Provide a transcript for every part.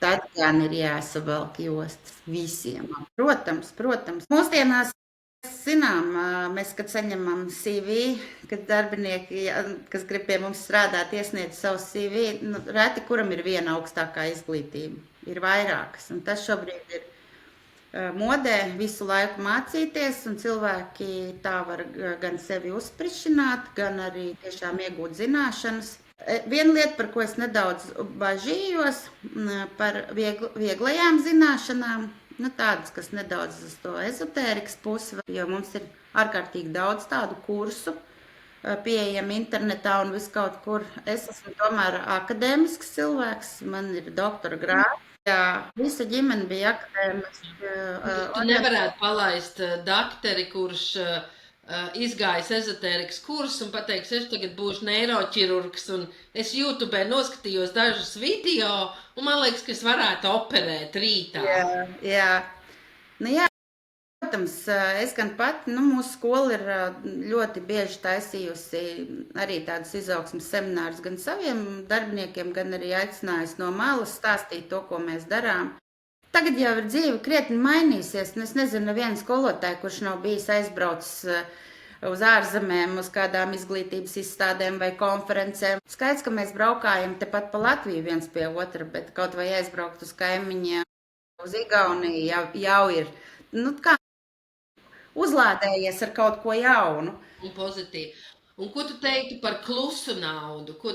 Tad gan ir jāsavelk jostas visiem. Protams. Mūsdienās zinām, mēs, kad saņemam CV, kad darbinieki, kas grib pie mums strādāt, iesniedz savu CV, nu, reti kuram ir viena augstākā izglītība. Ir vairākas, un tas šobrīd ir modē visu laiku mācīties, un cilvēki tā var gan sevi uzsprišināt, gan arī tiešām iegūt zināšanas. Viena lieta, par ko es nedaudz bažījos, par vieglajām zināšanām, nu, tādas, kas nedaudz uz to ezotērikas pusi, jo mums ir ārkārtīgi daudz tādu kursu pieejami internetā un viskaut kur. Es esmu tomēr akadēmisks cilvēks, man ir doktora grāds. Jā, visa ģimene bija akadēmiska. Tu nevarētu palaist dakteri, kurš izgājis ezotērikas kursu un pateiks, es tagad būšu neiroķirurgs, un es YouTube noskatījos dažus video, un man liekas, ka es varētu operēt rītā. Jā. Nu, jā. Protams, es gan pati, mūsu skola ir ļoti bieži taisījusi arī tādus izaugsmes seminārus gan saviem darbiniekiem, gan arī aicinājusi no malas stāstīt to, ko mēs darām. Tagad jau ir dzīve krietni mainīsies, un es nezinu nevienu skolotāju, kurš nav bijis aizbraucis uz ārzemēm, uz kādām izglītības izstādēm vai konferencēm. Skaidrs, ka mēs braukājam tepat pa Latviju viens pie otra, bet kaut vai aizbraukt uz kaimiņiem, uz Igauniju jau ir, kā uzlādējies ar kaut ko jaunu. Un pozitīvi. Un ko tu teiktu par klusu naudu? Ko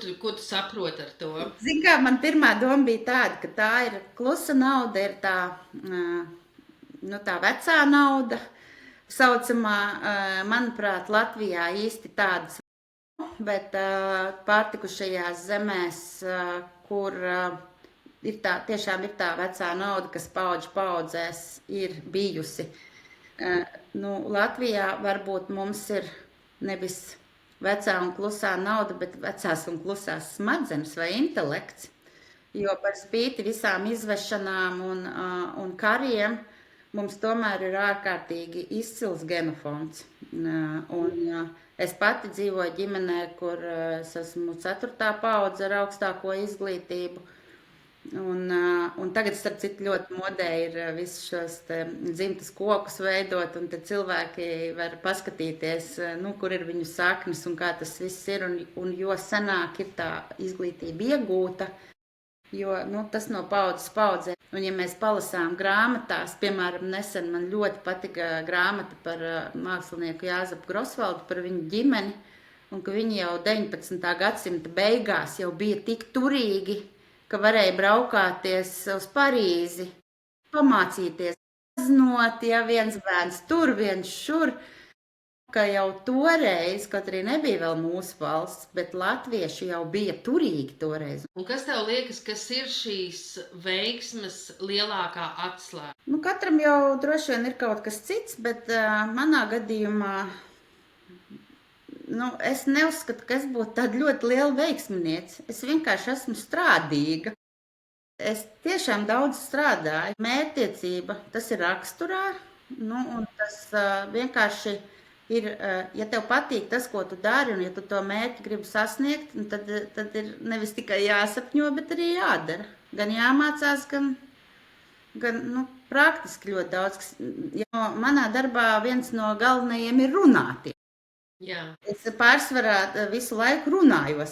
tu saproti ar to? Zini kā, man pirmā doma bija tāda, ka tā ir klusa nauda, ir tā, tā vecā nauda, saucamā, manuprāt, Latvijā īsti tādas, bet pārtikušajās zemēs, kur tiešām ir tā vecā nauda, kas paudžu paudzēs ir bijusi. Latvijā varbūt mums ir nevis vecā un klusā nauda, bet vecās un klusās smadzenes vai intelekts, jo par spīti visām izvešanām un kariem mums tomēr ir ārkārtīgi izcils genofonds. Un es pati dzīvoju ģimenē, kur es esmu 4. paudze ar augstāko izglītību. Un tagad, starp citu, ļoti modē ir visus šos dzimtas kokus veidot, un tad cilvēki var paskatīties, kur ir viņu saknes un kā tas viss ir, un jo senāk ir tā izglītība iegūta, jo tas no paudzes paudzē. Un ja mēs palasām grāmatās, piemēram, nesen man ļoti patika grāmata par mākslinieku Jāzepu Grosvaldu, par viņu ģimeni, un ka viņi jau 19. gadsimta beigās jau bija tik turīgi, ka varēja braukāties uz Parīzi, pamācīties, paznot, ja viens bērns tur, viens šur, ka jau toreiz, kaut arī nebija vēl mūsu valsts, bet latvieši jau bija turīgi toreiz. Un kas tev liekas, kas ir šīs veiksmes lielākā atslēga? Katram jau droši vien ir kaut kas cits, bet manā gadījumā es neuzskatu, ka es būtu tāda ļoti liela veiksminiece. Es vienkārši esmu strādīga. Es tiešām daudz strādāju. Mērķtiecība, tas ir raksturā, un tas vienkārši ir, ja tev patīk tas, ko tu dari, un ja tu to mērķi gribi sasniegt, tad ir nevis tikai jāsapņo, bet arī jādara. Gan jāmācās, gan praktiski ļoti daudz. Jo manā darbā viens no galvenajiem ir runātie. Jā. Es pārsvarā visu laiku runājos.